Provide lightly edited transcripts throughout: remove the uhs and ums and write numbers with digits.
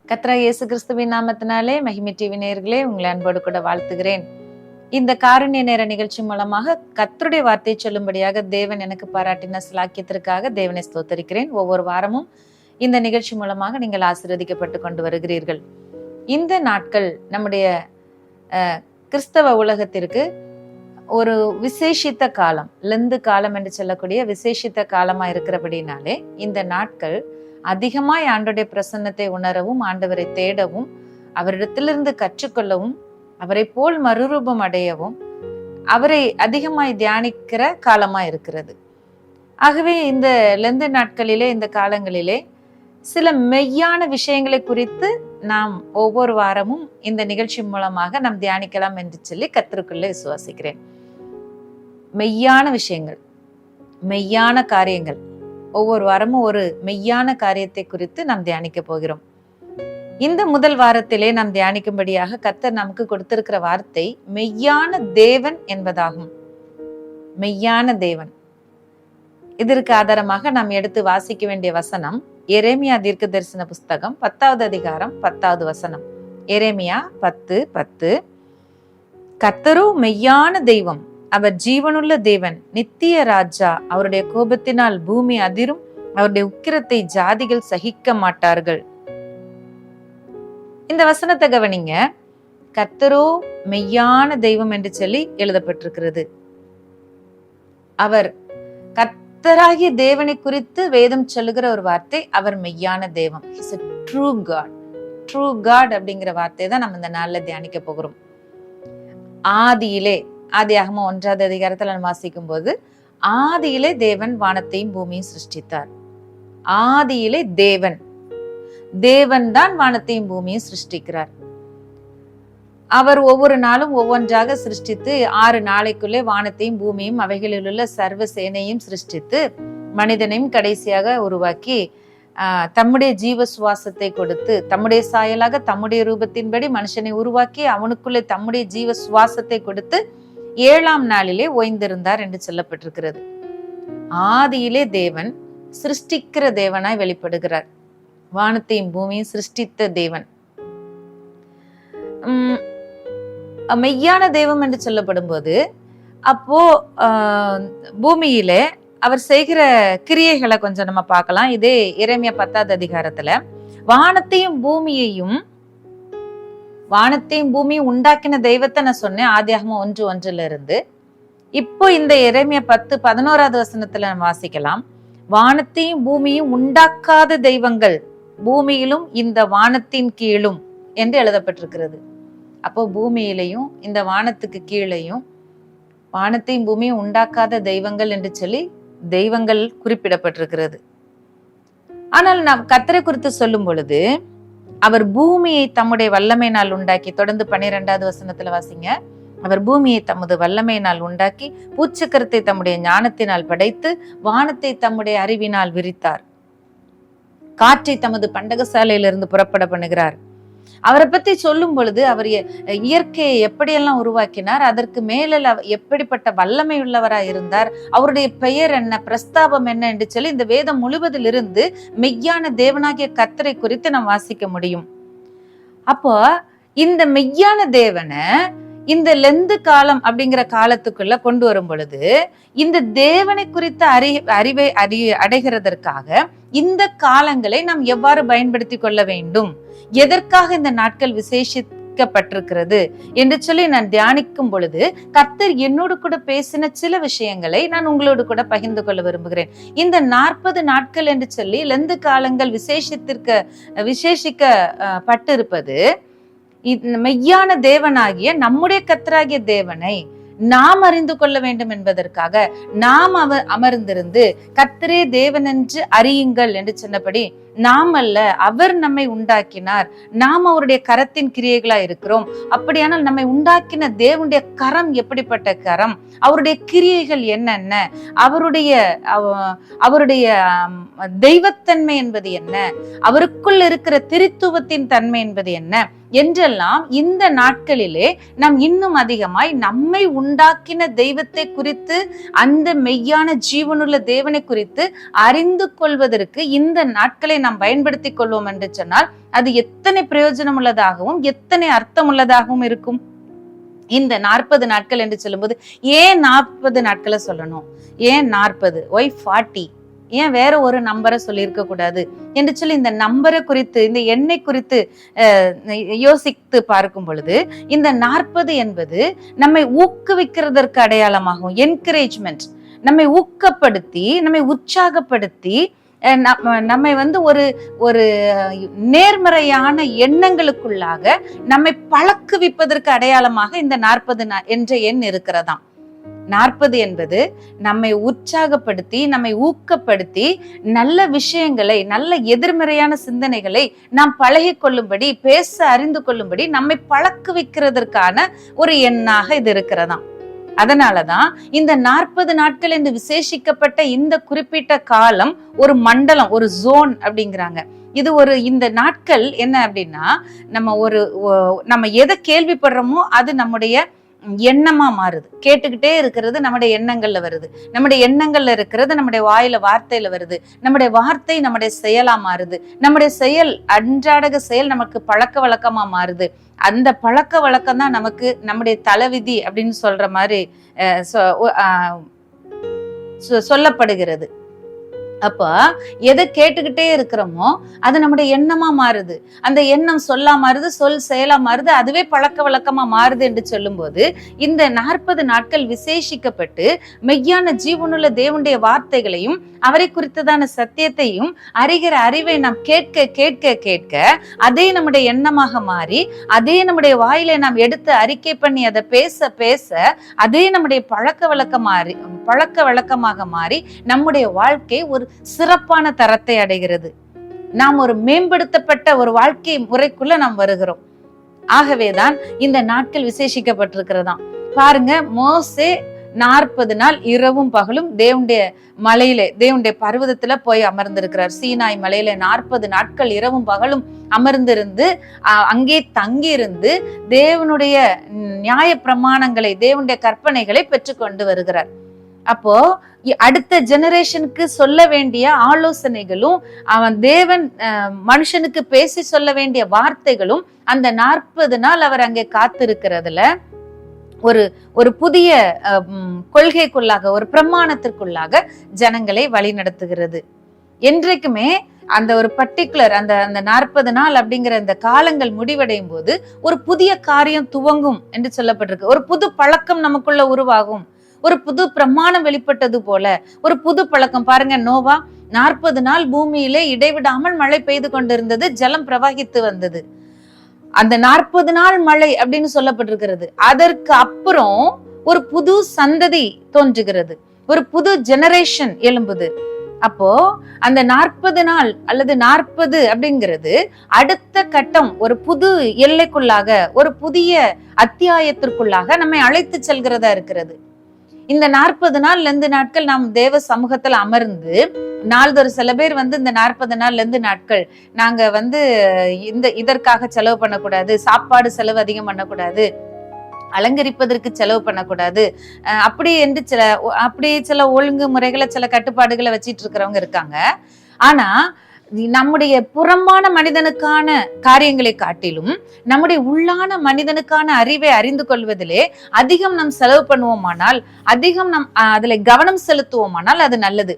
கர்த்தராகிய இயேசு கிறிஸ்துவின் நாமத்தினாலே மகிமை டிவி நேயர்களே உங்களை அன்போடு கூட வாழ்த்துகிறேன். இந்த காருண்ய நேர நிகழ்ச்சி மூலமாக கர்த்தருடைய வார்த்தை சொல்லும்படியாக தேவன் எனக்கு பாராட்டின சிலாக்கியத்திற்காக தேவனை ஸ்தோத்தரிக்கிறேன். ஒவ்வொரு வாரமும் இந்த நிகழ்ச்சி மூலமாக நீங்கள் ஆசீர்வதிக்கப்பட்டு கொண்டு வருகிறீர்கள். இந்த நாட்கள் நம்முடைய கிறிஸ்தவ உலகத்திற்கு ஒரு விசேஷித்த காலம், லெந்து காலம் என்று சொல்லக்கூடிய விசேஷித்த காலமா இருக்கிறபடினாலே இந்த நாட்கள் அதிகமாய் ஆண்டவருடைய பிரசன்னத்தை உணரவும், ஆண்டவரை தேடவும், அவரிடத்திலிருந்து கற்றுக்கொள்ளவும், அவரை போல் மறுரூபம் அடையவும், அவரை அதிகமாய் தியானிக்கிற காலமா இருக்கிறது. ஆகவே இந்த லெந்து நாட்களிலே, இந்த காலங்களிலே சில மெய்யான விஷயங்களை குறித்து நாம் ஒவ்வொரு வாரமும் இந்த நிகழ்ச்சி மூலமாக நாம் தியானிக்கலாம் என்று சொல்லி கர்த்தருக்குள்ளே விசுவாசிக்கிறேன். மெய்யான விஷயங்கள், மெய்யான காரியங்கள், ஒவ்வொரு வாரமும் ஒரு மெய்யான காரியத்தை குறித்து நாம் தியானிக்க போகிறோம். இந்த முதல் வாரத்திலே நாம் தியானிக்கும்படியாக கர்த்தர் நமக்கு கொடுத்திருக்கிற வார்த்தை மெய்யான தேவன் என்பதாகும். மெய்யான தேவன். இதற்கு ஆதாரமாக நாம் எடுத்து வாசிக்க வேண்டிய வசனம் எரேமியா தீர்க்க தரிசன புஸ்தகம் 10வது அதிகாரம் 10வது வசனம். எரேமியா 10:10. கர்த்தரோ மெய்யான தெய்வம், அவர் ஜீவனுள்ள தேவன், நித்திய ராஜா. அவருடைய கோபத்தினால் பூமி அதிரும், அவருடைய உக்கிரத்தை ஜாதிகள் சகிக்க மாட்டார்கள். இந்த வசனத்தை கவனிங்க. கர்த்தரோ மெய்யான தெய்வம் என்று சொல்லி எழுதப்பட்டிருக்கிறது. அவர் கர்த்தராகிய தேவனை குறித்து வேதம் சொல்லுகிற ஒரு வார்த்தை, அவர் மெய்யான தெய்வம். Is a true God. True God அப்படிங்கிற வார்த்தை தான் நம்ம இந்த நாள்ல தியானிக்க போகிறோம். ஆதியிலே, ஆதியாகமம் 1வது அதிகாரத்துல நம்ம வாசிக்கும் போது, ஆதியிலே தேவன் வானத்தையும் பூமியும் சிருஷ்டித்தார். ஆதியிலே தேவன் தான் வானத்தையும் பூமியும் சிருஷ்டிக்கிறார். அவர் ஒவ்வொரு நாளும் ஒவ்வொன்றாக சிருஷ்டித்து 6 நாளைக்குள்ளே வானத்தையும் பூமியும் அவைகளில் உள்ள சர்வ சேனையும் சிருஷ்டித்து மனிதனையும் கடைசியாக உருவாக்கி தம்முடைய ஜீவ சுவாசத்தை கொடுத்து, தம்முடைய சாயலாக தம்முடைய ரூபத்தின்படி மனுஷனை உருவாக்கி அவனுக்குள்ளே தம்முடைய ஜீவ சுவாசத்தை கொடுத்து 7ஆம் நாளிலே ஓய்ந்திருந்தார் என்று சொல்லப்பட்டிருக்கிறது. ஆதியிலே தேவன் சிருஷ்டிக்கிற தேவனாய் வெளிப்படுகிறார். வானத்தையும் பூமியும் சிருஷ்டித்த தேவன். மெய்யான தெய்வம் என்று சொல்லப்படும் போது, அப்போ பூமியிலே அவர் செய்கிற கிரியைகளை கொஞ்சம் நம்ம பார்க்கலாம். இதே எரேமியா 10வது அதிகாரத்துல வானத்தையும் பூமியையும் உண்டாக்கின தெய்வத்தை நான் சொன்னேன் ஆதியாகமம் 1:1 இப்போ இந்த எரேமியா 10:11 வசனத்துல நம்ம வாசிக்கலாம். வானத்தையும் பூமியும் உண்டாக்காத தெய்வங்கள் பூமியிலும் இந்த வானத்தின் கீழும் என்று எழுதப்பட்டிருக்கிறது. அப்போ பூமியிலையும் இந்த வானத்துக்கு கீழையும் வானத்தையும் பூமியும் உண்டாக்காத தெய்வங்கள் என்று சொல்லி தெய்வங்கள் குறிப்பிடப்பட்டிருக்கிறது. ஆனால் நாம் கர்த்தரை குறித்து சொல்லும் பொழுது, அவர் பூமியை தம்முடைய வல்லமையினால் உண்டாக்கி, தொடர்ந்து 12வது வசனத்துல வாசிங்க. அவர் பூமியை தமது வல்லமையினால் உண்டாக்கி, பூச்சக்கரத்தை தம்முடைய ஞானத்தினால் படைத்து, வானத்தை தம்முடைய அறிவினால் விரித்தார், காற்றை தமது பண்டகசாலையிலிருந்து புறப்பட பண்ணுகிறார். அவரை பத்தி சொல்லும் பொழுது, அவர் இயற்கையை எப்படியெல்லாம் உருவாக்கினார், அதற்கு மேல எப்படிப்பட்ட வல்லமை உள்ளவராய் இருந்தார், அவருடைய பெயர் என்ன, பிரஸ்தாபம் என்ன என்று சொல்லி இந்த வேதம் முழுவதிலிருந்து மெய்யான தேவனாகிய கர்த்தரை குறித்து நாம் வாசிக்க முடியும். அப்போ இந்த மெய்யான தேவனை இந்த லெந்து காலம் அப்படிங்கிற காலத்துக்குள்ள கொண்டு வரும் பொழுது, இந்த தேவனை குறித்த அறிவை அடைகிறதற்காக இந்த காலங்களை நாம் எவ்வாறு பயன்படுத்தி கொள்ள வேண்டும், எதற்காக இந்த நாட்கள் விசேஷிக்கப்பட்டிருக்கிறது என்று சொல்லி நான் தியானிக்கும் பொழுது, கர்த்தர் என்னோடு கூட பேசின சில விஷயங்களை நான் உங்களோடு கூட பகிர்ந்து கொள்ள விரும்புகிறேன். இந்த 40 நாட்கள் என்று சொல்லி லெந்து காலங்கள் விசேஷிக்கப்பட்டிருப்பது மெய்யான தேவனாகிய நம்முடைய கர்த்தராகிய தேவனை நாம் அறிந்து கொள்ள வேண்டும் என்பதற்காக, நாம் அமர்ந்திருந்து கர்த்தரே தேவன் என்று அறியுங்கள் என்று சொன்னபடி, நாம் அல்ல, அவர் நம்மை உண்டாக்கினார், நாம் அவருடைய கரத்தின் கிரியைகளா இருக்கிறோம். அப்படியானால் நம்மை உண்டாக்கின தேவனுடைய கரம் எப்படிப்பட்ட கரம், அவருடைய கிரியைகள் என்னென்ன, அவருடைய தெய்வத்தன்மை என்பது என்ன, அவருக்குள் இருக்கிற திரித்துவத்தின் தன்மை என்பது என்ன என்றெல்லாம் இந்த நாட்களிலே நாம் இன்னும் அதிகமாய் நம்மை உண்டாக்கின தெய்வத்தை குறித்து, அந்த மெய்யான ஜீவனுள்ள தேவனை குறித்து அறிந்து கொள்வதற்கு இந்த நாட்களை நாம் பயன்படுத்தி கொள்வோம் என்று சொன்னால் அது எத்தனை பிரயோஜனம் உள்ளதாகவும் எத்தனை அர்த்தம் உள்ளதாகவும் இருக்கும். இந்த 40 நாட்கள் என்று சொல்லும்போது ஏன் 40 நாட்களை சொல்லணும், ஏன் 40, ஒய் 40, ஏன் வேற ஒரு நம்பரை சொல்லியிருக்க கூடாது என்று சொல்லி இந்த நம்பரை குறித்து, இந்த எண்ணை குறித்து யோசித்து பார்க்கும் பொழுது இந்த 40 என்பது நம்மை ஊக்குவிக்கிறதற்கு அடையாளமாகும். என்கரேஜ்மெண்ட், நம்மை ஊக்கப்படுத்தி நம்மை உற்சாகப்படுத்தி நம்மை ஒரு ஒரு நேர்மறையான எண்ணங்களுக்குள்ளாக நம்மை பழக்குவிப்பதற்கு அடையாளமாக இந்த 40 என்ற எண் இருக்கிறதாம். 40 என்பது நம்மை உற்சாகப்படுத்தி நம்மை ஊக்கப்படுத்தி நல்ல விஷயங்களை, நல்ல எதிர்மறையான சிந்தனைகளை நாம் பழகி கொள்ளும்படி, பேச அறிந்து கொள்ளும்படி நம்மை பழக்குவிக்கிறதற்கான ஒரு எண்ணாக இது இருக்கிறதாம். அதனாலதான் இந்த 40 நாட்கள் என்று விசேஷிக்கப்பட்ட இந்த குறிப்பிட்ட காலம் ஒரு மண்டலம், ஒரு ஜோன் அப்படிங்கிறாங்க. இது இந்த நாட்கள் என்ன அப்படின்னா, நம்ம எதை கேள்விப்படுறோமோ அது நம்முடைய எண்ணமா மாறுது. கேட்டுக்கிட்டே இருக்கிறது நம்முடைய எண்ணங்கள்ல வருது, நம்முடைய எண்ணங்கள்ல இருக்கிறது நம்முடைய வாயில வார்த்தையில வருது, நம்முடைய வார்த்தை நம்முடைய செயலா மாறுது, நம்முடைய செயல் அன்றாடக செயல் நமக்கு பழக்க வழக்கமா மாறுது. அந்த பழக்க வழக்கம் தான் நமக்கு நம்முடைய தலைவிதி அப்படின்னு சொல்ற மாதிரி சொல்லப்படுகிறது. அப்ப எதை கேட்டுக்கிட்டே இருக்கிறோமோ அது நம்முடைய எண்ணமா மாறுது, அந்த எண்ணம் சொல்லா மாறுது, சொல் செயலா மாறுது, அதுவே பழக்க வழக்கமா மாறுது என்று சொல்லும் போது இந்த 40 நாட்கள் விசேஷிக்கப்பட்டு மெய்யான ஜீவனுள்ள தேவனுடைய வார்த்தைகளையும் அவரை குறித்ததான சத்தியத்தையும் அறிகிற அறிவை நாம் கேட்க கேட்க கேட்க அதே நம்முடைய எண்ணமாக மாறி, அதே நம்முடைய வாயிலை நாம் எடுத்து அறிக்கை பண்ணி அதை பேச பேச அதே நம்முடைய பழக்க வழக்கமாக மாறி நம்முடைய வாழ்க்கை ஒரு சிறப்பான தரத்தை அடைகிறது. நாம் ஒரு மேம்படுத்தப்பட்ட ஒரு வாழ்க்கை முறைக்குள்ள நாம் வருகிறோம். ஆகவேதான் இந்த நாட்கள் விசேஷிக்கப்பட்டிருக்கிறதாம். பாருங்க, மோசே 40 நாள் இரவும் பகலும் தேவனுடைய மலையில, தேவனுடைய பர்வதத்துல போய் அமர்ந்திருக்கிறார். சீனாய் மலையில 40 நாட்கள் இரவும் பகலும் அமர்ந்திருந்து அங்கே தங்கியிருந்து தேவனுடைய நியாய பிரமாணங்களை, தேவனுடைய கற்பனைகளை பெற்றுக்கொண்டு வருகிறார். அப்போ அடுத்த ஜெனரேஷனுக்கு சொல்ல வேண்டிய ஆலோசனைகளும், தேவன் மனுஷனுக்கு பேசி சொல்ல வேண்டிய வார்த்தைகளும் அந்த 40 நாள் அவர் அங்கே காத்திருக்கிறதுல ஒரு புதிய கொள்கைக்குள்ளாக, ஒரு பிரமாணத்திற்குள்ளாக ஜனங்களை வழி நடத்துகிறது. என்றைக்குமே அந்த ஒரு பர்டிகுலர் அந்த 40 நாள் அப்படிங்கிற இந்த காலங்கள் முடிவடையும் போது ஒரு புதிய காரியம் துவங்கும் என்று சொல்லப்பட்டிருக்கு. ஒரு புது பழக்கம் நமக்குள்ள உருவாகும். ஒரு புது பிரமாணம் வெளிப்பட்டது போல ஒரு புது பழக்கம். பாருங்க, நோவா 40 நாள் பூமியிலே இடைவிடாமல் மழை பெய்து கொண்டிருந்தது, ஜலம் பிரவாகித்து வந்தது. அந்த 40 நாள் மழை அப்படின்னு சொல்லப்பட்டிருக்கிறது. அதற்கு அப்புறம் ஒரு புது சந்ததி தோன்றுகிறது, ஒரு புது ஜெனரேஷன் எழும்புது. அப்போ அந்த 40 நாள் அல்லது 40 அப்படிங்கிறது அடுத்த கட்டம், ஒரு புது எல்லைக்குள்ளாக, ஒரு புதிய அத்தியாயத்திற்குள்ளாக நம்மை அழைத்து செல்கிறதா இருக்கிறது. இந்த 40 நாள் 2 நாட்கள் நாம் தேவ சமூகத்துல அமர்ந்து நாள்தோறும், சில பேர் இந்த 40 நாள் 2 நாட்கள் நாங்க இதற்காக செலவு பண்ணக்கூடாது, சாப்பாடு செலவு அதிகம் பண்ணக்கூடாது, அலங்கரிப்பதற்கு செலவு பண்ணக்கூடாது, அப்படி சில ஒழுங்குமுறைகளை, சில கட்டுப்பாடுகளை வச்சிட்டு இருக்கிறவங்க இருக்காங்க. ஆனா நம்முடைய புறம்பான மனிதனுக்கான காரியங்களை காட்டிலும் நம்முடைய உள்ளான மனிதனுக்கான அறிவை அறிந்து கொள்வதிலே அதிகம் நாம் செலவு பண்ணுவோமானால், அதிகம் நாம் அதுல கவனம் செலுத்துவோமானால் அது நல்லது.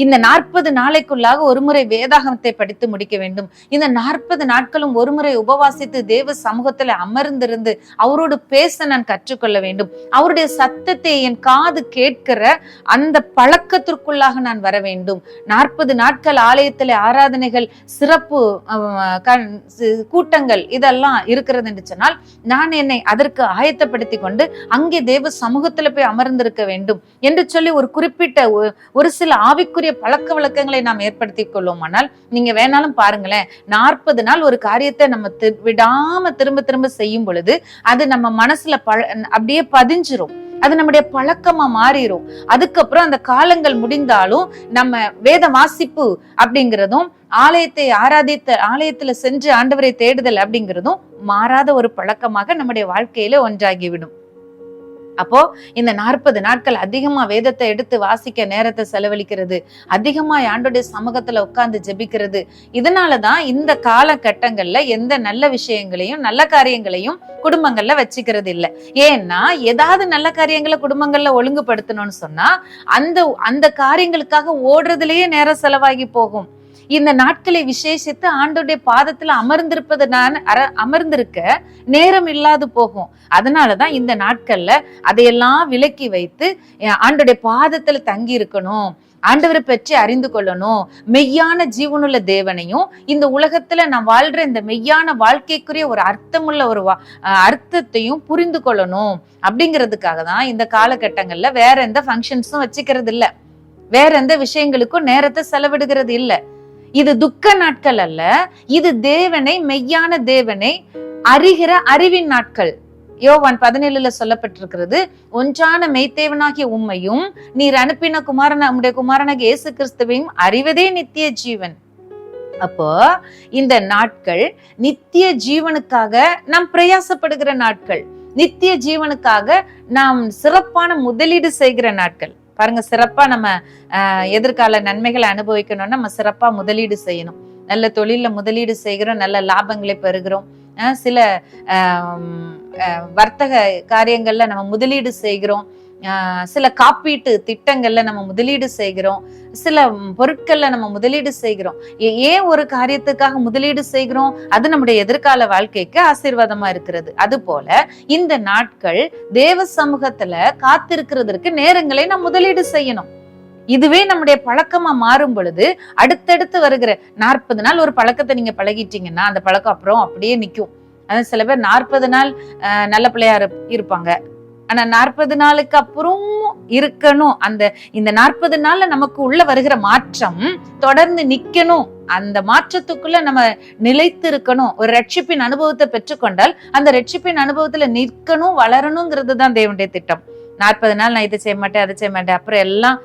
இந்த 40 நாளைக்குள்ளாக ஒருமுறை வேதாகமத்தை படித்து முடிக்க வேண்டும். இந்த 40 நாட்களும் ஒருமுறை உபவாசித்து தேவ சமூகத்துல அமர்ந்திருந்து அவரோடு பேச நான் கற்றுக்கொள்ள வேண்டும். அவருடைய சத்தத்தை என் காது கேட்கிற அந்த பழக்கத்திற்குள்ளாக நான் வர வேண்டும். 40 நாட்கள் ஆலயத்துல ஆராதனைகள், சிறப்பு கூட்டங்கள் இதெல்லாம் இருக்கிறது என்று சொன்னால் நான் என்னை அதற்கு ஆயத்தப்படுத்தி கொண்டு அங்கே தேவ சமூகத்துல போய் அமர்ந்திருக்க வேண்டும் என்று சொல்லி ஒரு குறிப்பிட்ட ஒரு சில ஆவிக்குரிய பழக்க வழக்கங்களை நாம் ஏற்படுத்தி கொள்வோமானால், நீங்க வேணாலும் பாருங்களேன், 40 நாள் ஒரு காரியத்தை நம்ம விடாம திரும்ப திரும்ப செய்யும் பொழுது அது நம்ம மனசுல அப்படியே பதிஞ்சிரும், அது நம்முடைய பழக்கமா மாறிடும். அதுக்கப்புறம் அந்த காலங்கள் முடிந்தாலும் நம்ம வேத வாசிப்பு அப்படிங்கிறதும், ஆலயத்துல சென்று ஆண்டவரை தேடுதல் அப்படிங்கிறதும் மாறாத ஒரு பழக்கமாக நம்முடைய வாழ்க்கையில ஒன்றாகிவிடும். அப்போ இந்த 40 நாட்கள் அதிகமா வேதத்தை எடுத்து வாசிக்க நேரத்தை செலவழிக்கிறது, அதிகமா ஆண்டவருடைய சமூகத்துல உட்கார்ந்து ஜெபிக்கிறது. இதனாலதான் இந்த காலகட்டங்கள்ல எந்த நல்ல விஷயங்களையும் நல்ல காரியங்களையும் குடும்பங்கள்ல வச்சுக்கிறது இல்லை. ஏன்னா ஏதாவது நல்ல காரியங்களை குடும்பங்கள்ல ஒழுங்குபடுத்தணும்னு சொன்னா அந்த காரியங்களுக்காக ஓடுறதுலயே நேரம் செலவாகி போகும். இந்த நாட்களை விசேஷித்து ஆண்டோடைய பாதத்துல அமர்ந்திருக்க நேரம் இல்லாது போகும். அதனாலதான் இந்த நாட்கள்ல அதையெல்லாம் விலக்கி வைத்து ஆண்டோடைய பாதத்துல தங்கி இருக்கணும், ஆண்டவரை பற்றி அறிந்து கொள்ளணும், மெய்யான ஜீவனுள்ள தேவனையும் இந்த உலகத்துல நான் வாழ்ற இந்த மெய்யான வாழ்க்கைக்குரிய ஒரு அர்த்தமுள்ள ஒரு அர்த்தத்தையும் புரிந்து கொள்ளணும் அப்படிங்கிறதுக்காக தான் இந்த காலகட்டங்கள்ல வேற எந்த ஃபங்க்ஷன்ஸும் வச்சுக்கிறது இல்ல, வேற எந்த விஷயங்களுக்கும் நேரத்தை செலவிடுகிறது இல்ல. இது துக்க நாட்கள் அல்ல, இது தேவனை, மெய்யான தேவனை அறிகிற அறிவின் நாட்கள். யோவான் 17 சொல்லப்பட்டிருக்கிறது, ஒன்றான மெய்த்தேவனாகிய உம்மையும் நீர் அனுப்பின நம்முடைய குமாரனாகிய இயேசு கிறிஸ்துவையும் அறிவதே நித்திய ஜீவன். அப்போ இந்த நாட்கள் நித்திய ஜீவனுக்காக நாம் பிரயாசப்படுகிற நாட்கள், நித்திய ஜீவனுக்காக நாம் சிறப்பான முதலீடு செய்கிற நாட்கள். பாருங்க, சிறப்பா நம்ம எதிர்கால நன்மைகளை அனுபவிக்கணும்னா நம்ம சிறப்பா முதலீடு செய்யணும். நல்ல தொழில முதலீடு செய்கிறோம், நல்ல லாபங்களை பெறுகிறோம், சில வர்த்தக காரியங்கள்ல நம்ம முதலீடு செய்கிறோம், சில காப்பீட்டு திட்டங்கள்ல நம்ம முதலீடு செய்கிறோம், சில பொருட்கள்ல நம்ம முதலீடு செய்கிறோம். ஏன் ஒரு காரியத்துக்காக முதலீடு செய்கிறோம்? அது நம்முடைய எதிர்கால வாழ்க்கைக்கு ஆசீர்வாதமா இருக்கிறது. அது போல இந்த நாட்கள் தேவ சமூகத்துல காத்திருக்கிறதுக்கு நேரங்களை நாம் முதலீடு செய்யணும். இதுவே நம்முடைய பழக்கமா மாறும் பொழுது அடுத்தடுத்து வருகிற 40 நாள் ஒரு பழக்கத்தை நீங்க பழகிட்டீங்கன்னா அந்த பழக்கம் அப்புறம் அப்படியே நிக்கும். அதாவது சில பேர் 40 நாள் நல்ல பிள்ளையா இருப்பாங்க, ஆனா 40 நாளுக்கு அப்புறம் இருக்கணும். இந்த 40 நாள்ல நமக்கு உள்ள வருகிற மாற்றம் தொடர்ந்து நிக்கணும், அந்த மாற்றத்துக்குள்ள நம்ம நிலைத்து இருக்கணும். ஒரு ரட்சிப்பின் அனுபவத்தை பெற்றுக்கொண்டால் அந்த ரட்சிப்பின் அனுபவத்துல நிற்கணும், வளரணுங்கிறது தான் தேவனுடைய திட்டம். 40 நாள் நான் இதை செய்ய மாட்டேன், அதை செய்ய மாட்டேன், அப்புறம் எல்லாம்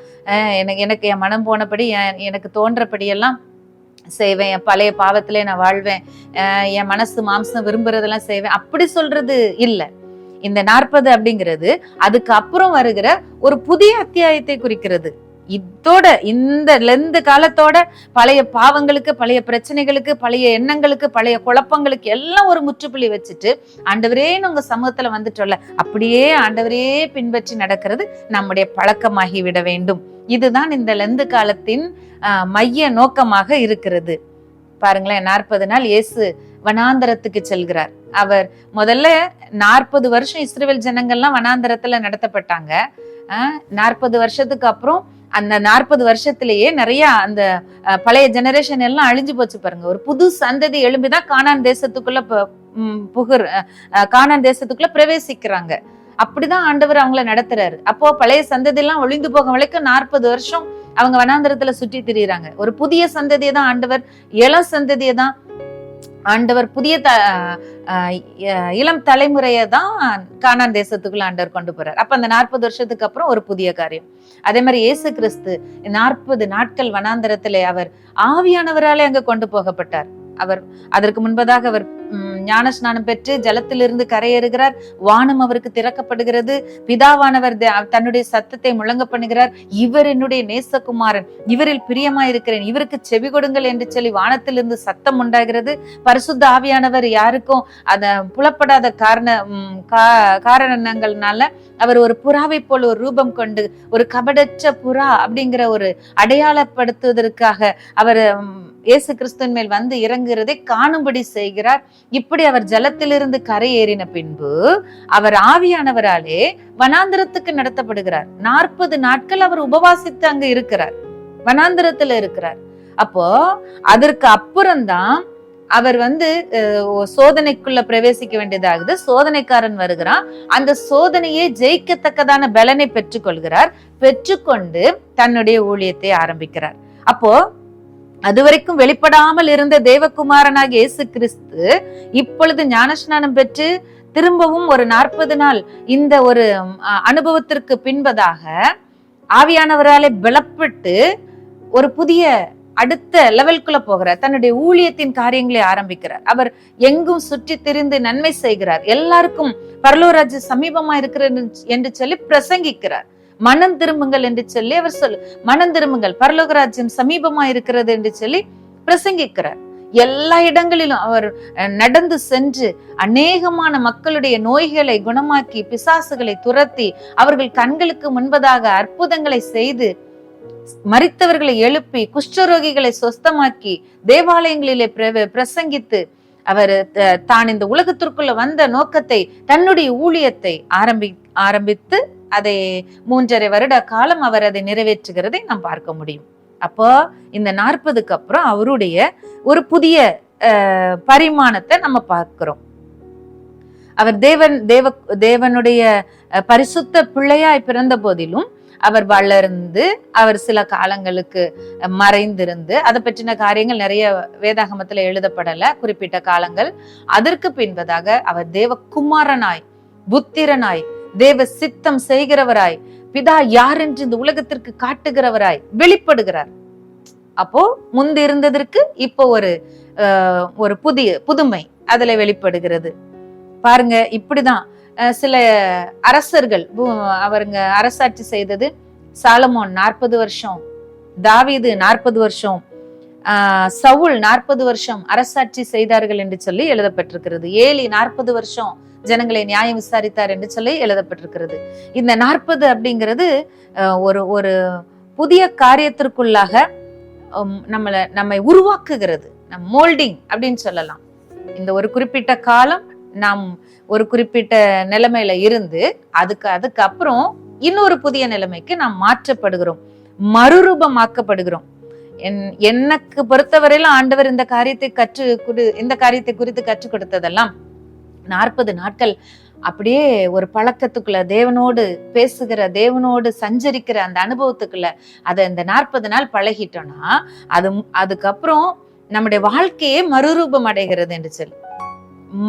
எனக்கு என் மனம் போனபடி எனக்கு தோன்றபடி எல்லாம் செய்வேன், என் பழைய பாவத்திலே நான் வாழ்வேன், என் மனசு மாம்சம் விரும்புறதெல்லாம் செய்வேன், அப்படி சொல்றது இல்லை. இந்த 40 அப்படிங்கிறது அதுக்கு அப்புறம் வருகிற ஒரு புதிய அத்தியாயத்தை குறிக்கிறது. இதோட இந்த காலத்தோட பழைய பாவங்களுக்கு, பழைய பிரச்சனைகளுக்கு, பழைய எண்ணங்களுக்கு, பழைய குழப்பங்களுக்கு எல்லாம் ஒரு முற்றுப்புள்ளி வச்சுட்டு ஆண்டவரே உங்க சமூகத்துல வந்துட்டோம்ல, அப்படியே ஆண்டவரே பின்பற்றி நடக்கிறது நம்முடைய பழக்கமாகி விட வேண்டும். இதுதான் இந்த லெந்து காலத்தின் மைய நோக்கமாக இருக்கிறது. பாருங்களேன், 40 நாள் இயேசு வனாந்தரத்துக்கு செல்கிறார். அவர் முதல்ல 40 வருஷம் இஸ்ரவேல் ஜனங்கள்லாம் வனாந்தரத்துல நடத்தப்பட்டாங்க. 40 வருஷத்துக்கு அப்புறம் அந்த 40 வருஷத்திலேயே நிறைய அந்த பழைய ஜெனரேஷன் எல்லாம் அழிஞ்சு போச்சு. பாருங்க, ஒரு புது சந்ததி எழும்பிதான் கானான் தேசத்துக்குள்ள கானான் தேசத்துக்குள்ள பிரவேசிக்கிறாங்க. அப்படிதான் ஆண்டவர் அவங்கள நடத்துறாரு. அப்போ பழைய சந்ததி எல்லாம் ஒளிந்து போக வரைக்கும் 40 வருஷம் அவங்க வனாந்தரத்துல சுற்றி திரியிறாங்க. ஒரு புதிய சந்ததியை தான் ஆண்டவர், இளம் சந்ததியை தான் ஆண்டவர், புதிய இளம் தலைமுறையை தான் கானான் தேசத்துக்குள்ள ஆண்டவர் கொண்டு போறார். அப்ப அந்த 40 வருஷத்துக்கு அப்புறம் ஒரு புதிய காரியம். அதே மாதிரி இயேசு கிறிஸ்து 40 நாட்கள் வனாந்தரத்திலே அவர் ஆவியானவராலே அங்க கொண்டு போகப்பட்டார். அவர் அதற்கு முன்பதாக அவர் ஞான ஸ்நானம் பெற்று ஜலத்திலிருந்து கரையேறுகிறார். வானம் அவருக்கு திறக்கப்படுகிறது. பிதாவானவர் தன்னுடைய சத்தத்தை முழங்க பண்ணுகிறார். இவர் என்னுடைய நேசகுமாரன், இவரில் பிரியமாயிருக்கிறேன், இவருக்கு செவி கொடுங்கள் என்று சொல்லி வானத்திலிருந்து சத்தம் உண்டாகிறது. பரிசுத்த ஆவியானவர் யாருக்கும் அத புலப்படாத காரணங்கள்னால அவர் ஒரு புறாவை போல் ஒரு ரூபம் கொண்டு, ஒரு கபடற்ற புறா அப்படிங்கிற ஒரு அடையாளப்படுத்துவதற்காக அவர் இயேசு கிறிஸ்துவின் மேல் வந்து இறங்குறதை காணும்படி செய்கிறார். இப்படி அவர் ஜலத்திலிருந்து கரையேறின பின்பு அவர் ஆவியானவராலே வனாந்திரத்துக்கு நடத்தப்படுகிறார். 40 நாட்கள் அவர் உபவாசித்து அங்க இருக்கிறார், வனாந்திரத்துல இருக்கிறார். அப்போ அதற்கு அப்புறம்தான் அவர் சோதனைக்குள்ள பிரவேசிக்க வேண்டியதாகுது. சோதனைக்காரன் வருகிறான். அந்த சோதனையை ஜெயிக்கத்தக்கதான பலனை பெற்றுக்கொள்கிறார். பெற்றுக்கொண்டு தன்னுடைய ஊழியத்தை ஆரம்பிக்கிறார். அப்போ அதுவரைக்கும் வெளிப்படாமல் இருந்த தேவகுமாரனாக இயேசு கிறிஸ்து இப்பொழுது ஞானஸ்நானம் பெற்று திரும்பவும் ஒரு 40 நாள் இந்த ஒரு அனுபவத்திற்கு பின்பதாக ஆவியானவராலே பலப்பட்டு ஒரு புதிய அடுத்த லெவல்குள்ள போகிறார். தன்னுடைய ஊழியத்தின் காரியங்களை ஆரம்பிக்கிறார். அவர் எங்கும் சுற்றி திரிந்து நன்மை செய்கிறார். எல்லாருக்கும் பரலோராஜ்ய சமீபமா இருக்கிறது என்று சொல்லி பிரசங்கிக்கிறார். மனம் திரும்புங்கள் என்று சொல்லி அவர் மனம் திரும்புங்கள், பரலோக ராஜ்யம் சமீபமா இருக்கிறது என்று சொல்லி பிரசங்கிக்கிறார். எல்லா இடங்களிலும் அவர் நடந்து சென்று அநேகமான மக்களுடைய நோய்களை குணமாக்கி, பிசாசுகளை துரத்தி, அவர்கள் கண்களுக்கு முன்பதாக அற்புதங்களை செய்து, மரித்தவர்களை எழுப்பி, குஷ்டரோகிகளை சொஸ்தமாக்கி, தேவாலயங்களிலே பிரசங்கித்து, அவர் தான் இந்த உலகத்திற்குள்ள வந்த நோக்கத்தை, தன்னுடைய ஊழியத்தை ஆரம்பித்து அதை 3.5 வருட காலம் அவர் அதை நிறைவேற்றுகிறதை நாம் பார்க்க முடியும். அப்போ இந்த 40க்கு அப்புறம் அவருடைய ஒரு புதிய பரிமாணத்தை நம்ம பார்க்கிறோம். அவர் தேவனுடைய பரிசுத்த பிள்ளையாய் பிறந்த போதிலும் அவர் வளர்ந்து, அவர் சில காலங்களுக்கு மறைந்திருந்து, அதை பற்றின காரியங்கள் நிறைய வேதாகமத்துல எழுதப்படல, குறிப்பிட்ட காலங்கள். அதற்கு பின்பதாக அவர் தேவகுமாரனாய், புத்திரனாய், தேவ சித்தம் செய்கிறவராய், பிதா யார் என்று இந்த உலகத்திற்கு காட்டுகிறவராய் வெளிப்படுகிறார். அப்போ முந்தி இருந்ததற்கு இப்போ ஒரு புதுமை அதுல வெளிப்படுகிறது. பாருங்க, இப்படிதான் சில அரசர்கள் அவருங்க அரசாட்சி செய்தது. சாலமோன் 40 வருஷம், தாவீது 40 வருஷம், சவுல் 40 வருஷம் அரசாட்சி செய்தார்கள் என்று சொல்லி எழுதப்பட்டிருக்கிறது. ஏலி 40 வருஷம் ஜனங்களை நியாயம் விசாரித்தார் என்று சொல்லி எழுதப்பட்டிருக்கிறது. இந்த 40 அப்படிங்கிறது ஒரு புதிய காரியத்திற்குள்ளாக நம்மை உருவாக்குகிறது. மோல்டிங் அப்படின்னு சொல்லலாம். இந்த ஒரு குறிப்பிட்ட காலம் நாம் ஒரு குறிப்பிட்ட நிலைமையில இருந்து அதுக்கப்புறம் இன்னொரு புதிய நிலைமைக்கு நாம் மாற்றப்படுகிறோம், மறுரூபமாக்கப்படுகிறோம். எனக்கு பொறுத்தவரையில ஆண்டவர் இந்த காரியத்தை குறித்து கற்றுக் கொடுத்ததெல்லாம் 40 நாட்கள் அப்படியே ஒரு பழக்கத்துக்குள்ள, தேவனோடு பேசுகிற, தேவனோடு சஞ்சரிக்கிற அந்த அனுபவத்துக்குள்ள அதை இந்த 40 நாள் பழகிட்டோம்னா அதுக்கப்புறம் நம்முடைய வாழ்க்கையே மறுரூபம் அடைகிறது என்று சொல்லி,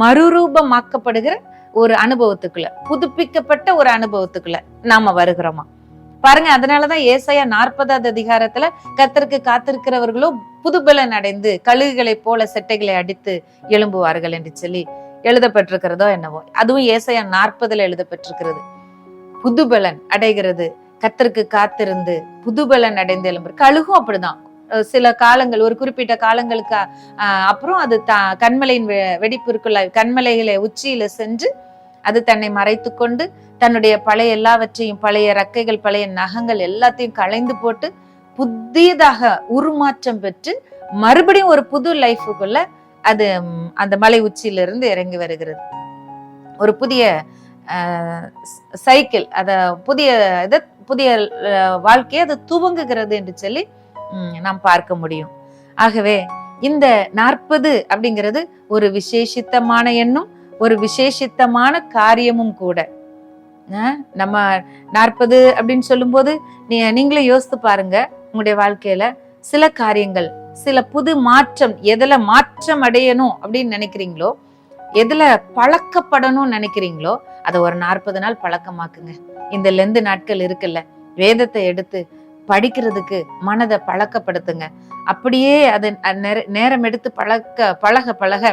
மறுரூபமாக்கப்படுகிற ஒரு அனுபவத்துக்குள்ள, புதுப்பிக்கப்பட்ட ஒரு அனுபவத்துக்குள்ள நாம வருகிறோமா பாருங்க. அதனாலதான் ஏசாயா 40வது அதிகாரத்துல கர்த்தருக்கு காத்திருக்கிறவர்களோ புதுபலன் அடைந்து கழுகுகளை போல செட்டைகளை அடித்து எழும்புவார்கள் என்று சொல்லி எழுதப்பட்டிருக்கிறதோ என்னவோ. அதுவும் ஏசாயா 40ல எழுதப்பட்டிருக்கிறது. புதுபலன் அடைகிறது, கர்த்தருக்கு காத்திருந்து புதுபலன் அடைந்து எழும்புற. கழுகும் அப்படிதான். சில காலங்கள், ஒரு குறிப்பிட்ட காலங்களுக்கு அப்புறம் அது கண்மலையின் வெடிப்பிற்குள்ள, கண்மலைகளை உச்சியில சென்று அது தன்னை மறைத்து கொண்டு தன்னுடைய பழைய எல்லாவற்றையும், பழைய ரக்கைகள், பழைய நகங்கள் எல்லாத்தையும் களைந்து போட்டு புதியதாக உருமாற்றம் பெற்று மறுபடியும் ஒரு புது லைஃபுக்குள்ள அது அந்த மலை உச்சியிலிருந்து இறங்கி வருகிறது. ஒரு புதிய சைக்கிள், புதிய வாழ்க்கையை அது துவங்குகிறது என்று சொல்லி நாம் பார்க்க முடியும். ஆகவே இந்த 40 அப்படிங்கிறது ஒரு விசேஷித்தமான எண்ணும், ஒரு விசேஷித்தமான காரியமும் கூட. நம்ம 40 அப்படின்னு சொல்லும் போது நீங்களே யோசித்து பாருங்க. உங்களுடைய வாழ்க்கையில சில காரியங்கள், சில புது மாற்றம், எதுல மாற்றம் அடையணும் அப்படின்னு நினைக்கிறீங்களோ, எதுல பழக்கப்படணும்னு நினைக்கிறீங்களோ, அதை ஒரு 40 நாள் பழக்கமாக்குங்க. இந்த லெந்து நாட்கள் இருக்குல்ல, வேதத்தை எடுத்து படிக்கிறதுக்கு மனதை பழக்கப்படுத்துங்க. அப்படியே அதை நேரம் எடுத்து பழக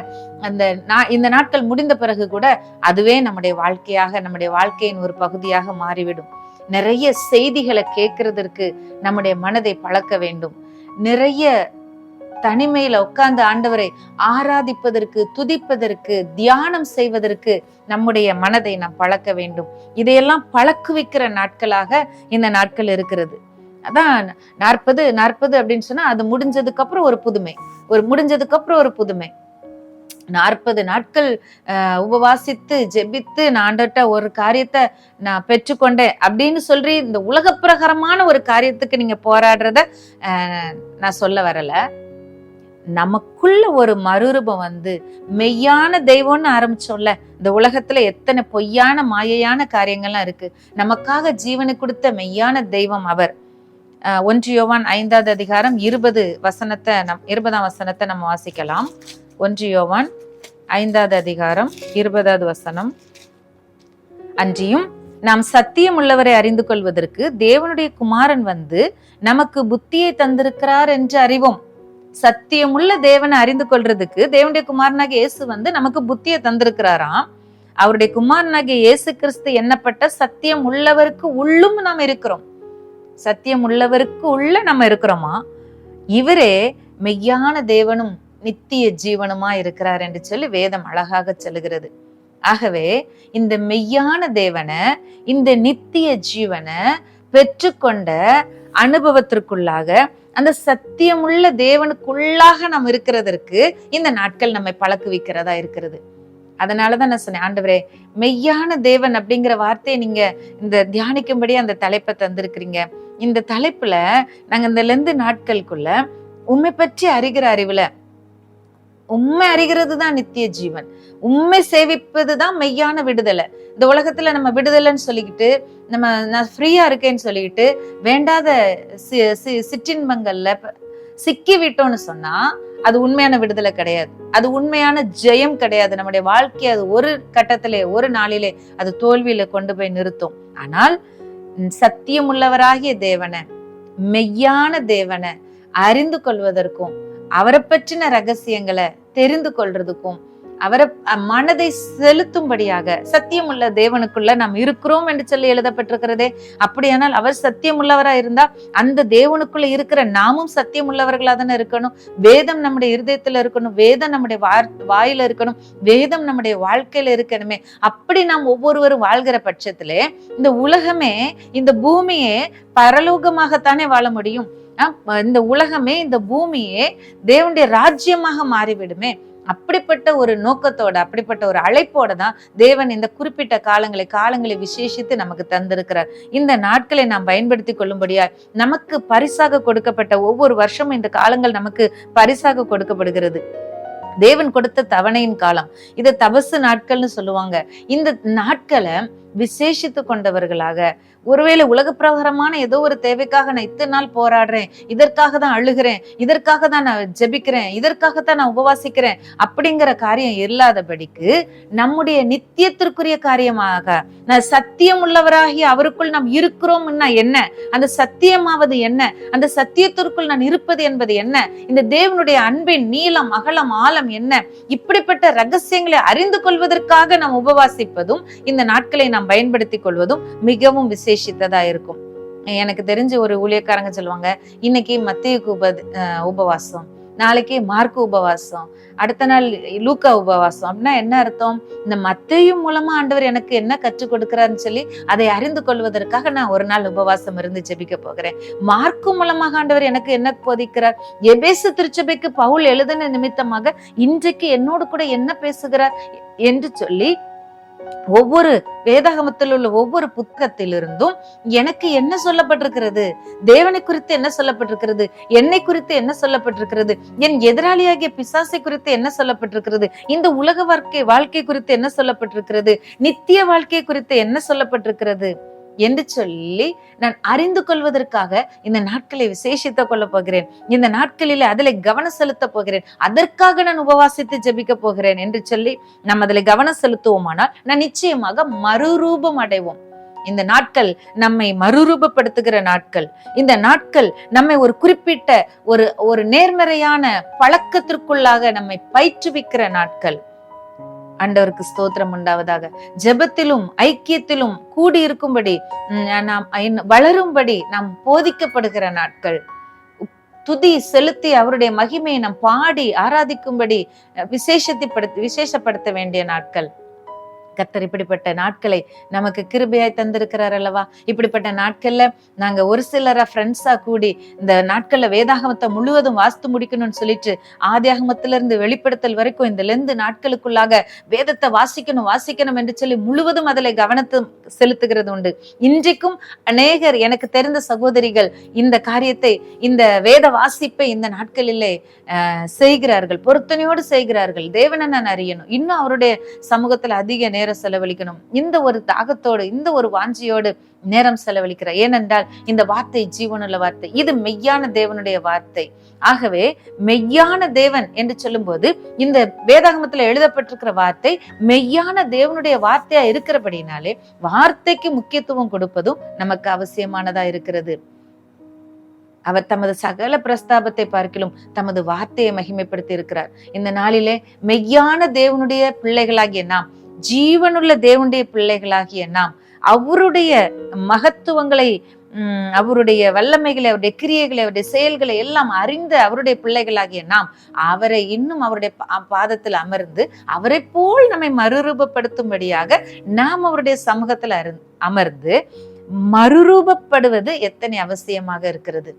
இந்த நாட்கள் முடிந்த பிறகு கூட அதுவே நம்முடைய வாழ்க்கையாக, நம்முடைய வாழ்க்கையின் ஒரு பகுதியாக மாறிவிடும். நிறைய செய்திகளை கேட்கறதற்கு நம்முடைய மனதை பழக்க வேண்டும். நிறைய தனிமையில உட்கார்ந்து ஆண்டவரை ஆராதிப்பதற்கு, துதிப்பதற்கு, தியானம் செய்வதற்கு நம்முடைய மனதை நாம் பழக்க வேண்டும். இதையெல்லாம் பழக்குவிக்கிற நாட்களாக இந்த நாட்கள் இருக்கிறது. அதான் 40 அப்படின்னு சொன்னா அது முடிஞ்சதுக்கு அப்புறம் ஒரு புதுமை, முடிஞ்சதுக்கு அப்புறம் ஒரு புதுமை. 40 நாட்கள் உபவாசித்து ஜெபித்து நான் ஆண்டவர்ட்ட ஒரு காரியத்தை நான் பெற்றுக்கொண்டேன் அப்படின்னு சொல்லி இந்த உலக பிரகாரமான ஒரு காரியத்துக்கு நீங்க போராடுறத நான் சொல்ல வரல. நமக்குள்ள ஒரு மறுரூபம் வந்து மெய்யான தெய்வம்னு ஆரம்பிச்சோம்ல. இந்த உலகத்துல எத்தனை பொய்யான மாயையான காரியங்கள்லாம் இருக்கு. நமக்காக ஜீவனை கொடுத்த மெய்யான தெய்வம் அவர். 1 யோவான் 5வது அதிகாரம் 20ஆம் வசனத்தை நம்ம வாசிக்கலாம். 1 யோவான் 5வது அதிகாரம் 20வது வசனம். அன்றியும் நாம் சத்தியம் உள்ளவரை அறிந்து கொள்வதற்கு தேவனுடைய குமாரன் வந்து நமக்கு புத்தியை தந்திருக்கிறார் என்று அறிவோம். சத்தியமுள்ள தேவனை அறிந்து கொள்றதுக்கு தேவனுடைய குமாரனாகிய இயேசு நமக்கு புத்தியை தந்திருக்கிறாராம். அவருடைய குமாரனாகிய இயேசு கிறிஸ்து எண்ணப்பட்ட சத்தியம் உள்ளவருக்கு உள்ளும் நாம் இருக்கிறோம். சத்தியம் உள்ளவருக்கு உள்ள நம்ம இருக்கிறோமா? இவரே மெய்யான தேவனும் நித்திய ஜீவனுமா இருக்கிறார் என்று சொல்லி வேதம் அழகாக சொல்லுகிறது. ஆகவே இந்த மெய்யான தேவனை, இந்த நித்திய ஜீவனை பெற்றுக்கொண்ட அனுபவத்திற்குள்ளாக, அந்த சத்தியமுள்ள தேவனுக்குள்ளாக நாம் இருக்கிறதற்கு இந்த நாட்கள் நம்மை பழக்குவிக்கிறதா இருக்கிறது. அதனாலதான் நான் சொன்னேன், ஆண்டவரே மெய்யான தேவன் அப்படிங்கிற வார்த்தையை நீங்க இந்த தியானிக்கும்படி அந்த தலைப்பை தந்திருக்கிறீங்க. இந்த தலைப்புல நாங்க இந்த லெந்து நாட்களுக்குள்ள உண்மை பற்றி அறிகிற அறிவுல, உண்மை அறிகிறது தான் நித்திய ஜீவன், உண்மை சேவிப்பதுதான் மெய்யான விடுதலை. இந்த உலகத்துல நம்ம விடுதலைன்னு சொல்லிக்கிட்டு, நான் ஃப்ரீயா இருக்கேன்னு சொல்லிக்கிட்டு வேண்டாத சிற்றின்பங்கள்ல சிக்கி விட்டோம்னு சொன்னா அது உண்மையான விடுதலை கிடையாது. அது உண்மையான ஜெயம் கிடையாது. நம்முடைய வாழ்க்கையை அது ஒரு கட்டத்திலே, ஒரு நாளிலே அது தோல்வியில கொண்டு போய் நிறுத்தும். ஆனால் சத்தியம் உள்ளவராகிய தேவனை, மெய்யான தேவனை அறிந்து கொள்வதற்கும், அவரை பற்றின ரகசியங்களை தெரிந்து கொள்றதுக்கும், அவரை மனதை செலுத்தும்படியாக சத்தியம் உள்ள தேவனுக்குள்ள நாம் இருக்கிறோம் என்று சொல்லி எழுதப்பட்டிருக்கிறதே. அப்படியானால் அவர் சத்தியம் உள்ளவரா இருந்தா அந்த தேவனுக்குள்ள இருக்கிற நாமும் சத்தியம் உள்ளவர்களா தானே இருக்கணும். வேதம் நம்முடைய இருதயத்துல இருக்கணும், வேதம் நம்முடைய வாயில இருக்கணும், வேதம் நம்முடைய வாழ்க்கையில இருக்கணுமே. அப்படி நாம் ஒவ்வொருவரும் வாழ்கிற பட்சத்திலே இந்த உலகமே, இந்த பூமியே பரலோகமாகத்தானே வாழ முடியும். இந்த உலகமே, இந்த பூமியே தேவனுடைய ராஜ்யமாக மாறிவிடுமே. அப்படிப்பட்ட ஒரு நோக்கத்தோட, அப்படிப்பட்ட ஒரு அழைப்போட தான் தேவன் இந்த குறிப்பிட்ட காலங்களை விசேஷித்து நமக்கு தந்திருக்கிறார். இந்த நாட்களை நாம் பயன்படுத்தி கொள்ளும்படியா நமக்கு பரிசாக கொடுக்கப்பட்ட ஒவ்வொரு வருஷமும் இந்த காலங்கள் நமக்கு பரிசாக கொடுக்கப்படுகிறது. தேவன் கொடுத்த தவணையின் காலம், இது தபசு நாட்கள்னு சொல்லுவாங்க. இந்த நாட்களை விசேஷித்து கொண்டவர்களாக, ஒருவேளை உலக பிரகாரமான ஏதோ ஒரு தேவைக்காக நான் இத்தனை நாள் போராடுறேன், இதற்காக தான் அழுகிறேன், இதற்காக தான் நான் ஜெபிக்கிறேன், இதற்காகத்தான் நான் உபவாசிக்கிறேன் அப்படிங்கிற காரியம் இல்லாதபடிக்கு நம்முடைய நித்தியத்திற்குரிய காரியமாக, நான் சத்தியம் உள்ளவராகி அவருக்குள் நாம் இருக்கிறோம்னா என்ன, அந்த சத்தியமாவது என்ன, அந்த சத்தியத்திற்குள் நான் இருப்பது என்பது என்ன, இந்த தேவனுடைய அன்பின் நீளம் அகலம் ஆழம் என்ன, இப்படிப்பட்ட ரகசியங்களை அறிந்து கொள்வதற்காக நாம் உபவாசிப்பதும் இந்த நாட்களை நாம் பயன்படுத்தி கொள்வதும் மிகவும் விசேஷித்ததா இருக்கும். எனக்கு தெரிஞ்ச ஒரு ஊழியக்காரங்க சொல்லுவாங்க, இன்னைக்கு மத்தேயுக்கு உபவாசம், நாளைக்கு மார்க்கு உபவாசம், அடுத்த நாள் லூக்கா உபவாசம். அப்படின்னா என்ன அர்த்தம்? இந்த மத்தேயு மூலமா ஆண்டவர் எனக்கு என்ன கற்றுக் கொடுக்கிறாருன்னு சொல்லி அதை அறிந்து கொள்வதற்காக நான் ஒரு நாள் உபவாசம் இருந்து ஜெபிக்க போகிறேன். மார்க்கு மூலமாக ஆண்டவர் எனக்கு என்ன போதிக்கிறார், எபேசு திருச்சபைக்கு பவுல் எழுதின நிமித்தமாக இன்றைக்கு என்னோடு கூட என்ன பேசுகிறார் என்று சொல்லி ஒவ்வொரு வேதாகமத்தில் உள்ள ஒவ்வொரு புத்தகத்திலிருந்தும் எனக்கு என்ன சொல்லப்பட்டிருக்கிறது, தேவனை குறித்து என்ன சொல்லப்பட்டிருக்கிறது, என்னை குறித்து என்ன சொல்லப்பட்டிருக்கிறது, என் எதிராளியாகிய பிசாசை குறித்து என்ன சொல்லப்பட்டிருக்கிறது, இந்த உலக வாழ்க்கை குறித்து என்ன சொல்லப்பட்டிருக்கிறது, நித்திய வாழ்க்கை குறித்து என்ன சொல்லப்பட்டிருக்கிறது என்று சொல்லி நான் அறிந்து கொள்வதற்காக இந்த நாட்களை விசேஷித்துக் கொள்ள போகிறேன். இந்த நாட்களில் அதில் கவனம் செலுத்த போகிறேன். அதற்காக நான் உபவாசித்து ஜெபிக்க போகிறேன் என்று சொல்லி நாம் அதில் கவனம் செலுத்துவோமானால் நான் நிச்சயமாக மறுரூபம் அடைவோம். இந்த நாட்கள் நம்மை மறுரூபப்படுத்துகிற நாட்கள். இந்த நாட்கள் நம்மை ஒரு குறிப்பிட்ட ஒரு நேர்மறையான பழக்கத்திற்குள்ளாக நம்மை பயிற்றுவிக்கிற நாட்கள். ஆண்டவருக்கு ஸ்தோத்திரம் உண்டாவதாக. ஜெபத்திலும் ஐக்கியத்திலும் கூடி இருக்கும்படி, நாம் வளரும்படி நாம் போதிக்கப்படுகிற நாட்கள். துதி செலுத்தி அவருடைய மகிமையை நாம் பாடி ஆராதிக்கும்படி விசேஷப்படுத்த வேண்டிய நாட்கள். கர்த்தர் இப்படிப்பட்ட நாட்களை நமக்கு கிருபையாய் தந்திருக்கிறார் அல்லவா? இப்படிப்பட்ட நாட்கள்ல நாங்க ஒரு சிலரா ஃப்ரெண்ட்ஸா கூடி இந்த நாட்கள்ல வேதாகமத்தை முழுவதும் வாசித்து முடிக்கணும்னு சொல்லிட்டு ஆதியாகமத்தில இருந்து வெளிப்படுத்தல் வரைக்கும் இந்த லெந்து நாட்களுக்குள்ளாக வேதத்தை வாசிக்கணும் என்று சொல்லி முழுவதும் அதில் கவனத்தை செலுத்துகிறது உண்டு. இன்றைக்கும் அநேகர் எனக்கு தெரிந்த சகோதரிகள் இந்த காரியத்தை, இந்த வேத வாசிப்பை இந்த நாட்களிலே செய்கிறார்கள், பொருத்தனையோடு செய்கிறார்கள். தேவனை நான் அறியணும், இன்னும் அவருடைய சமூகத்துல அதிக நேரம் செலவழிக்கணும், இந்த ஒரு தாகத்தோடு, இந்த ஒரு வாஞ்சியோடு நேரம் செலவழிக்கிறார். ஏனென்றால் இந்த வார்த்தை ஜீவனுள்ள வார்த்தை, இது மெய்யான தேவனுடைய வார்த்தை. ஆகவே மெய்யான தேவன் என்று சொல்லும் போது இந்த வேதாகமத்துல எழுதப்பட்டிருக்கிற வார்த்தை மெய்யான தேவனுடைய வார்த்தையா இருக்கிறபடினாலே வார்த்தைக்கு முக்கியத்துவம் கொடுப்பதும் நமக்கு அவசியமானதா இருக்கிறது. அவர் தமது சகல பிரஸ்தாபத்தை பார்க்கிலும் தமது வார்த்தையை மகிமைப்படுத்தி இருக்கிறார். இந்த நாளிலே மெய்யான தேவனுடைய பிள்ளைகளாகிய நாம், ஜீவனுள்ள தேவனுடைய பிள்ளைகளாகிய நாம், அவருடைய மகத்துவங்களை, அவருடைய வல்லமைகளை, அவருடைய கிரியைகளை, அவருடைய செயல்களை எல்லாம் அறிந்த அவருடைய பிள்ளைகளாகிய நாம் அவரை இன்னும் அவருடைய பாதத்தில் அமர்ந்து அவரை போல் நம்மை மறுரூபப்படுத்தும்படியாக நாம் அவருடைய சமூகத்துல அமர்ந்து மறுரூபப்படுவது எத்தனை அவசியமாக இருக்கிறது.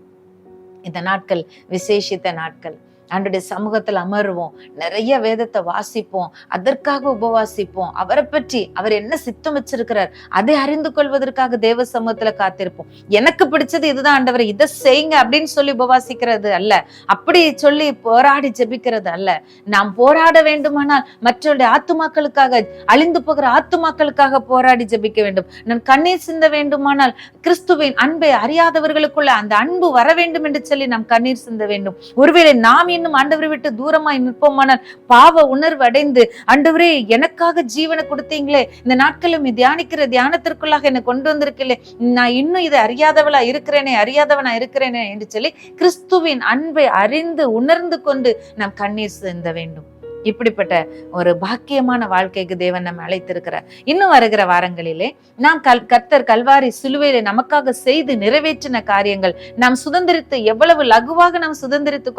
இந்த நாட்கள் விசேஷித்த நாட்கள். ஆண்டவருடைய சமூகத்தில் அமருவோம், நிறைய வேதத்தை வாசிப்போம், அதற்காக உபவாசிப்போம், அவரை பற்றி அவர் என்ன சித்தம் வச்சிருக்கிறார் அதை அறிந்து கொள்வதற்காக தேவ சமூகத்துல காத்திருப்போம். எனக்கு பிடிச்சது இதுதான் ஆண்டவரை, இதை செய்யுங்க அப்படின்னு சொல்லி உபவாசிக்கிறது அல்ல, அப்படி சொல்லி போராடி ஜெபிக்கிறது அல்ல. நாம் போராட வேண்டுமானால் மற்றவருடைய ஆத்துமாக்களுக்காக, அழிந்து போகிற ஆத்துமாக்களுக்காக போராடி ஜெபிக்க வேண்டும். நான் கண்ணீர் சிந்த வேண்டுமானால் கிறிஸ்துவின் அன்பை அறியாதவர்களுக்குள்ள அந்த அன்பு வர வேண்டும் என்று சொல்லி நாம் கண்ணீர் சிந்த வேண்டும். ஒருவேளை நாம் இன்னும் ஆண்டவரை விட்டு தூரமாய் நிற்போமானால் பாவ உணர்வு அடைந்து, ஆண்டவரே எனக்காக ஜீவனை கொடுத்தீங்களே, இந்த நாட்களும் தியானிக்கிற தியானத்திற்குள்ளாக என்னை கொண்டு வந்திருக்கலே, நான் இன்னும் இதை அறியாதவனா இருக்கிறேனே என்று சொல்லி கிறிஸ்துவின் அன்பை அறிந்து உணர்ந்து கொண்டு நாம் கண்ணீர் சிந்த வேண்டும். இப்படிப்பட்ட ஒரு பாக்கியமான வாழ்க்கைக்கு தேவன் நம்ம அழைத்திருக்கிறார். இன்னும் வருகிற வாரங்களிலே நாம் கர்த்தர் கல்வாரி சிலுவையிலே நமக்காக செய்து நிறைவேற்றின காரியங்கள் நாம் சுதந்திரித்து எவ்வளவு லகுவாக நாம் சுதந்திரித்து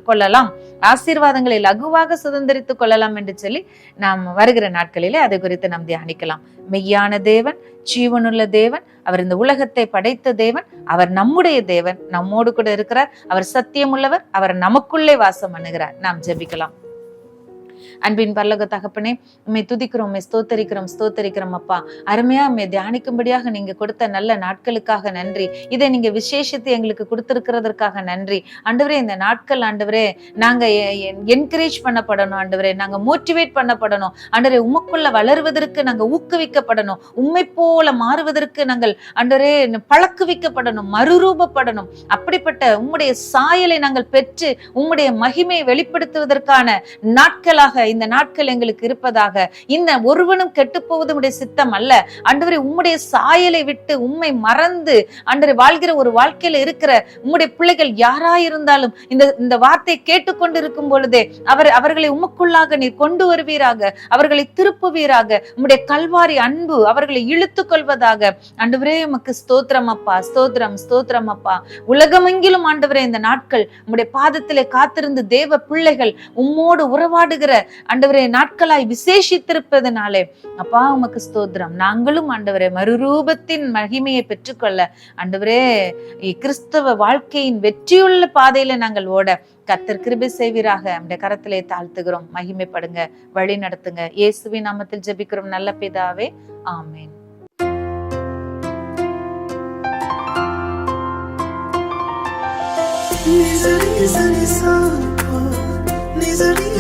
கொள்ளலாம், ஆசீர்வாதங்களை லகுவாக சுதந்திரித்து கொள்ளலாம் என்று சொல்லி நாம் வருகிற நாட்களிலே அதை குறித்து நாம் தியானிக்கலாம். மெய்யான தேவன், ஜீவனுள்ள தேவன், அவர் இந்த உலகத்தை படைத்த தேவன், அவர் நம்முடைய தேவன், நம்மோடு கூட இருக்கிறார், அவர் சத்தியம் உள்ளவர், அவர் நமக்குள்ளே வாசம் பண்ணுகிறார். நாம் ஜெபிக்கலாம். அன்பின் பரலோக தகப்பனே, உம்மை துதிக்கிறோம், உம்மை ஸ்தோத்தரிக்கிறோம் அப்பா. அருமையா உம்மை தியானிக்கும்படியாக நீங்க கொடுத்த நல்ல நாட்களுக்காக நன்றி. இதை நீங்க விசேஷத்தை எங்களுக்கு கொடுத்திருக்கிறதற்காக நன்றி ஆண்டவரே. இந்த நாட்கள் ஆண்டவரே நாங்க என்கரேஜ் பண்ணப்படணும் ஆண்டவரே, நாங்க மோட்டிவேட் பண்ணப்படணும் ஆண்டவரே, உமக்குள்ள வளருவதற்கு நாங்க ஊக்குவிக்கப்படணும், உம்மை போல மாறுவதற்கு நாங்கள் ஆண்டவரே பழக்குவிக்கப்படணும், மறுரூபப்படணும். அப்படிப்பட்ட உம்முடைய சாயலை நாங்கள் பெற்று உம்முடைய மகிமையை வெளிப்படுத்துவதற்கான நாட்களாக இந்த நாட்கள் எங்களுக்கு இருப்பதாக. இந்த ஒருவனும் கெட்டு போவது உம்முடைய சித்தம் அல்ல ஆண்டவரே. உம்முடைய சாயலை விட்டு உம்மை மறந்து ஆண்டவரே வாழ்கிற ஒரு வாழ்க்கையில இருக்கிற உம்முடைய பிள்ளைகள் யாராயிருந்தாலும் இந்த வார்த்தையை கேட்டுக்கொண்டு இருக்கும் பொழுதே அவர்களை உமக்குள்ளாக நீர் கொண்டு வருவீராக, அவர்களை திருப்புவீராக. உம்முடைய கல்வாரி அன்பு அவர்களை இழுத்துக் கொள்வதாக. ஆண்டவரே உமக்கு ஸ்தோத்திரம் அப்பா, ஸ்தோத்திரம் அப்பா. உலகமெங்கிலும் ஆண்டவரே இந்த நாட்கள் உம்முடைய பாதத்திலே காத்திருந்து தேவ பிள்ளைகள் உம்மோடு உறவாடுகிற ஆண்டவரே நாட்களாய் விசேஷித்திருப்பதனாலே அப்பா உமக்கு ஸ்தோத்திரம். நாங்களும் ஆண்டவரே மறுரூபத்தின் மகிமையை பெற்றுக்கொள்ள ஆண்டவரே கிறிஸ்தவ வாழ்க்கையின் வெற்றியுள்ள பாதையில நாங்கள் ஓட கர்த்தர் கிருபை செய்வீராக. நம்முடைய கரத்திலே தாழ்த்துகிறோம். மகிமைப்படுங்க, வழி நடத்துங்க. இயேசுவின் நாமத்தில் ஜெபிக்கிறோம் நல்ல பிதாவே, ஆமென். Nizari,